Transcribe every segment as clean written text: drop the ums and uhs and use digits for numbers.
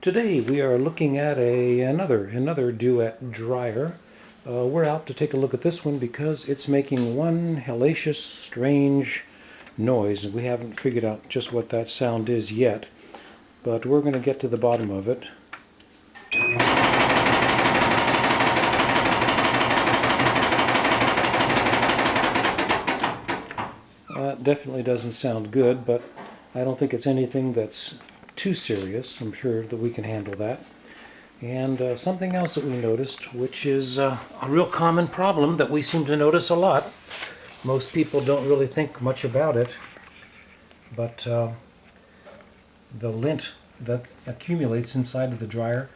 Today we are looking at another Duet dryer. We're out to take a look at this one because it's making one hellacious, strange noise. We haven't figured out just what that sound is yet, but we're going to get to the bottom of it. That definitely doesn't sound good, but I don't think it's anything that's too serious. I'm sure that we can handle that. And something else that we noticed, which is a real common problem that we seem to notice a lot. Most people don't really think much about it, but the lint that accumulates inside of the dryer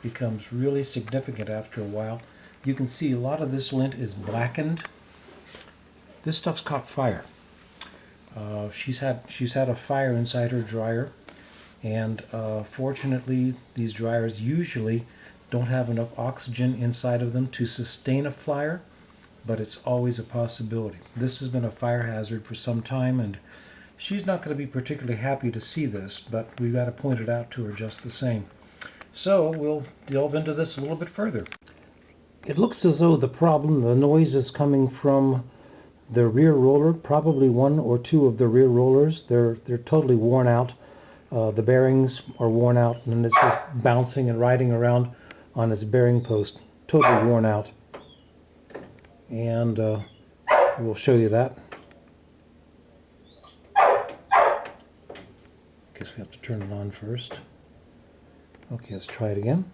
becomes really significant after a while. You can see a lot of this lint is blackened. This stuff's caught fire. She's had a fire inside her dryer, and fortunately these dryers usually don't have enough oxygen inside of them to sustain a fire, but it's always a possibility. This has been a fire hazard for some time, and she's not going to be particularly happy to see this, but we've got to point it out to her just the same. So we'll delve into this a little bit further. It looks as though the noise is coming from the rear roller, probably one or two of the rear rollers. They're totally worn out. The bearings are worn out, and it's just bouncing and riding around on its bearing post. Totally worn out. And we'll show you that. Guess we have to turn it on first. Okay, let's try it again.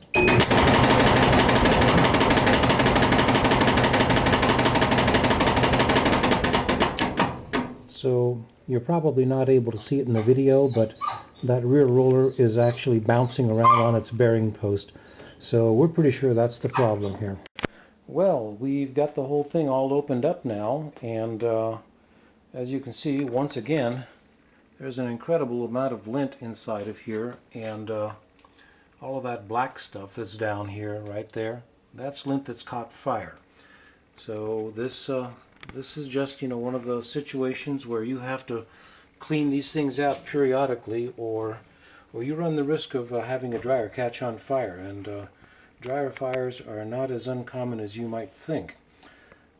So you're probably not able to see it in the video, but that rear roller is actually bouncing around on its bearing post. So we're pretty sure that's the problem here. Well, we've got the whole thing all opened up now, and as you can see, once again, there's an incredible amount of lint inside of here, and all of that black stuff that's down here, right there, that's lint that's caught fire. So this is just, one of those situations where you have to clean these things out periodically, or you run the risk of having a dryer catch on fire. And dryer fires are not as uncommon as you might think.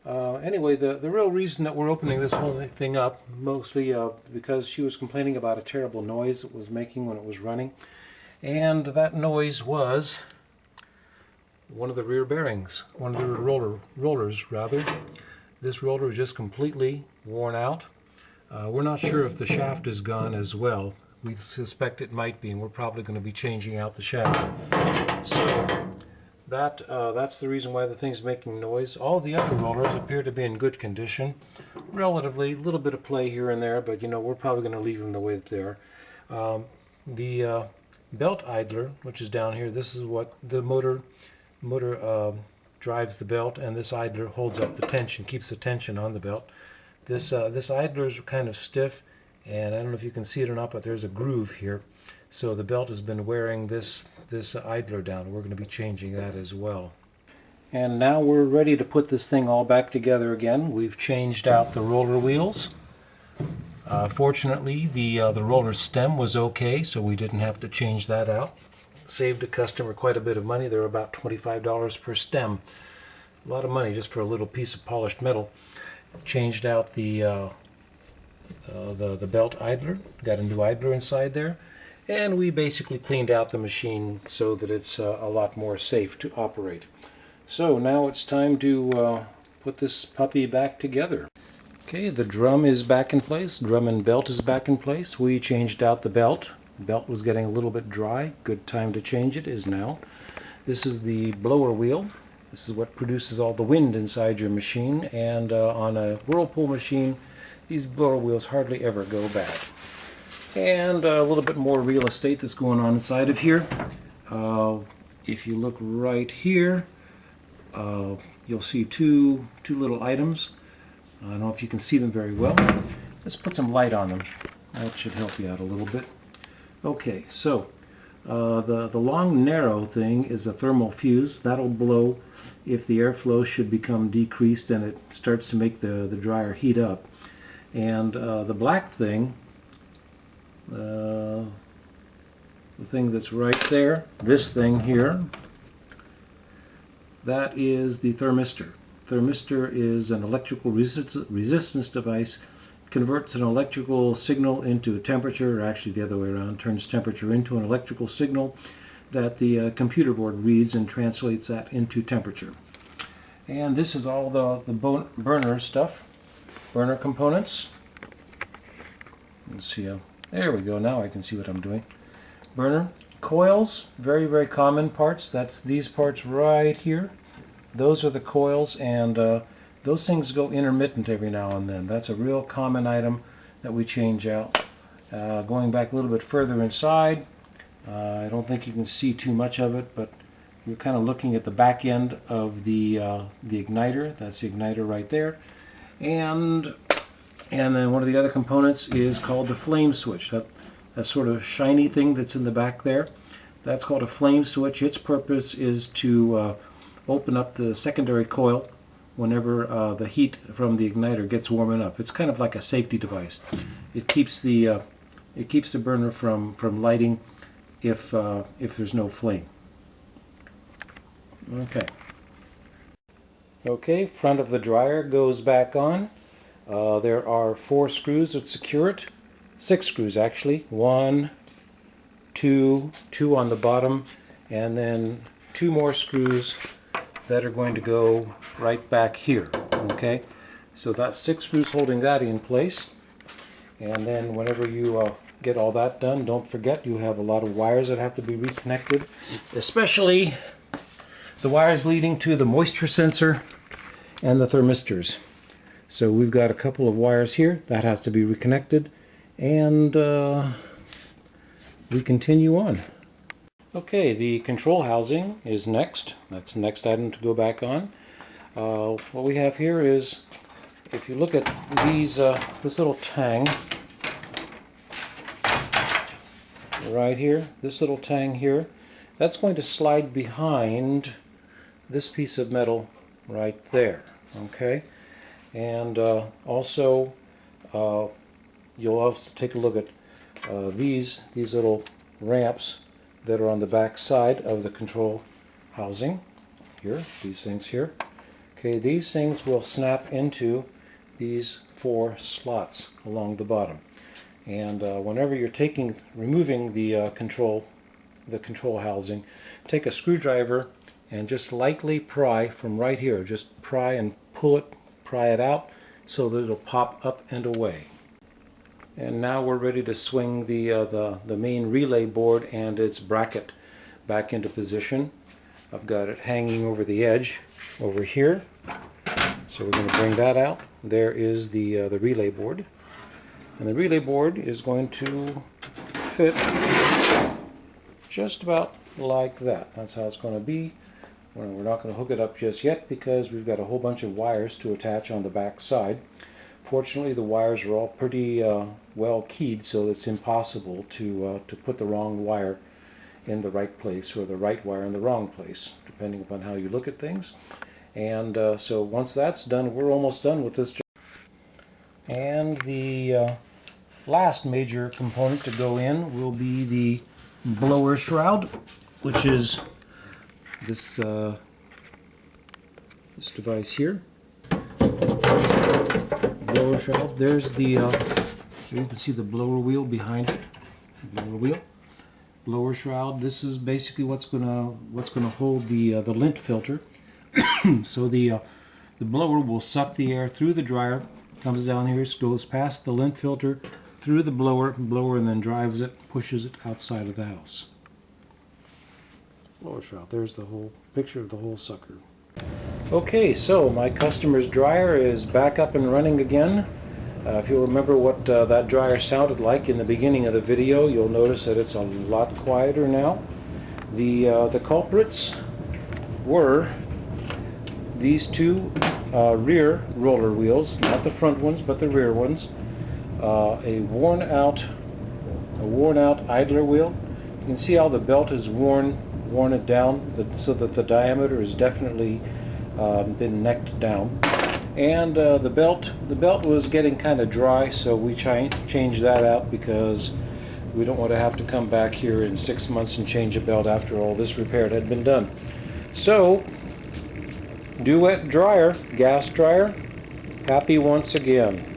Anyway, the real reason that we're opening this whole thing up, mostly because she was complaining about a terrible noise it was making when it was running. And that noise was one of the rear bearings, one of the rollers rather. This roller is just completely worn out. We're not sure if the shaft is gone as well. We suspect it might be, and we're probably going to be changing out the shaft. So that's the reason why the thing's making noise. All the other rollers appear to be in good condition. Relatively, a little bit of play here and there, but we're probably going to leave them the way that they are. The belt idler, which is down here, this is what the motor drives the belt, and this idler holds up the tension, keeps the tension on the belt. This idler is kind of stiff, and I don't know if you can see it or not, but there's a groove here. So the belt has been wearing this idler down. We're going to be changing that as well. And now we're ready to put this thing all back together again. We've changed out the roller wheels. Fortunately, the roller stem was okay, so we didn't have to change that out. Saved a customer quite a bit of money. They're about $25 per stem. A lot of money just for a little piece of polished metal. Changed out the belt idler. Got a new idler inside there. And we basically cleaned out the machine so that it's a lot more safe to operate. So now it's time to put this puppy back together. Okay, the drum is back in place. Drum and belt is back in place. We changed out the belt. The belt was getting a little bit dry. Good time to change it is now. This is the blower wheel. This is what produces all the wind inside your machine, and on a Whirlpool machine, these blower wheels hardly ever go bad. And a little bit more real estate that's going on inside of here. If you look right here, you'll see two little items. I don't know if you can see them very well. Let's put some light on them. That should help you out a little bit. Okay, so the long narrow thing is a thermal fuse. That'll blow if the airflow should become decreased and it starts to make the dryer heat up. And the black thing the thing that's right there, this thing here, that is the thermistor. Thermistor is an electrical resistance device, converts an electrical signal into a temperature, or actually the other way around, turns temperature into an electrical signal that the computer board reads and translates that into temperature. And this is all the burner stuff, burner components. Let's see, there we go, now I can see what I'm doing. Burner coils, very, very common parts. That's these parts right here. Those are the coils, and those things go intermittent every now and then. That's a real common item that we change out. Going back a little bit further inside, I don't think you can see too much of it, but we're kind of looking at the back end of the igniter. That's the igniter right there. And then one of the other components is called the flame switch. That sort of shiny thing that's in the back there, that's called a flame switch. Its purpose is to open up the secondary coil whenever the heat from the igniter gets warm enough. It's kind of like a safety device. It keeps the burner from lighting if there's no flame. Okay, front of the dryer goes back on. There are 4 screws that secure it. 6 screws actually. 1, 2 on the bottom, and then 2 more screws that are going to go right back here. Okay, so that's 6 screws holding that in place. And then whenever you get all that done, don't forget you have a lot of wires that have to be reconnected, especially the wires leading to the moisture sensor and the thermistors. So we've got a couple of wires here that has to be reconnected, and we continue on. Okay, the control housing is next. That's the next item to go back on. What we have here is, if you look at these, this little tang right here, this little tang here, that's going to slide behind this piece of metal right there. Okay, and also you'll also take a look at these little ramps that are on the back side of the control housing here, these things here. Okay, these things will snap into these 4 slots along the bottom. And whenever you're removing the control housing, take a screwdriver and just lightly pry from right here. Just pry and pull it, pry it out so that it'll pop up and away. And now we're ready to swing the main relay board and its bracket back into position. I've got it hanging over the edge over here. So we're going to bring that out. There is the relay board. And the relay board is going to fit just about like that. That's how it's going to be. We're not going to hook it up just yet because we've got a whole bunch of wires to attach on the back side. Fortunately, the wires are all pretty well keyed, so it's impossible to put the wrong wire in the right place or the right wire in the wrong place, depending upon how you look at things. And so once that's done, we're almost done with this job. And the last major component to go in will be the blower shroud, which is this device here. Blower shroud. There's the you can see the blower wheel behind it. Blower shroud. This is basically what's gonna hold the lint filter. So the blower will suck the air through the dryer, comes down here, goes past the lint filter, through the blower, and then drives it, pushes it outside of the house. Blower shroud. There's the whole picture of the whole sucker. Okay, so my customer's dryer is back up and running again. If you'll remember what that dryer sounded like in the beginning of the video, you'll notice that it's a lot quieter now. The culprits were these 2 rear roller wheels, not the front ones, but the rear ones. A worn out idler wheel. You can see how the belt is worn it down, so that the diameter is definitely been necked down. And the belt was getting kind of dry, so we changed that out because We don't want to have to come back here in 6 months and change a belt after all this repair had been done. So, Duet dryer, gas dryer, happy once again.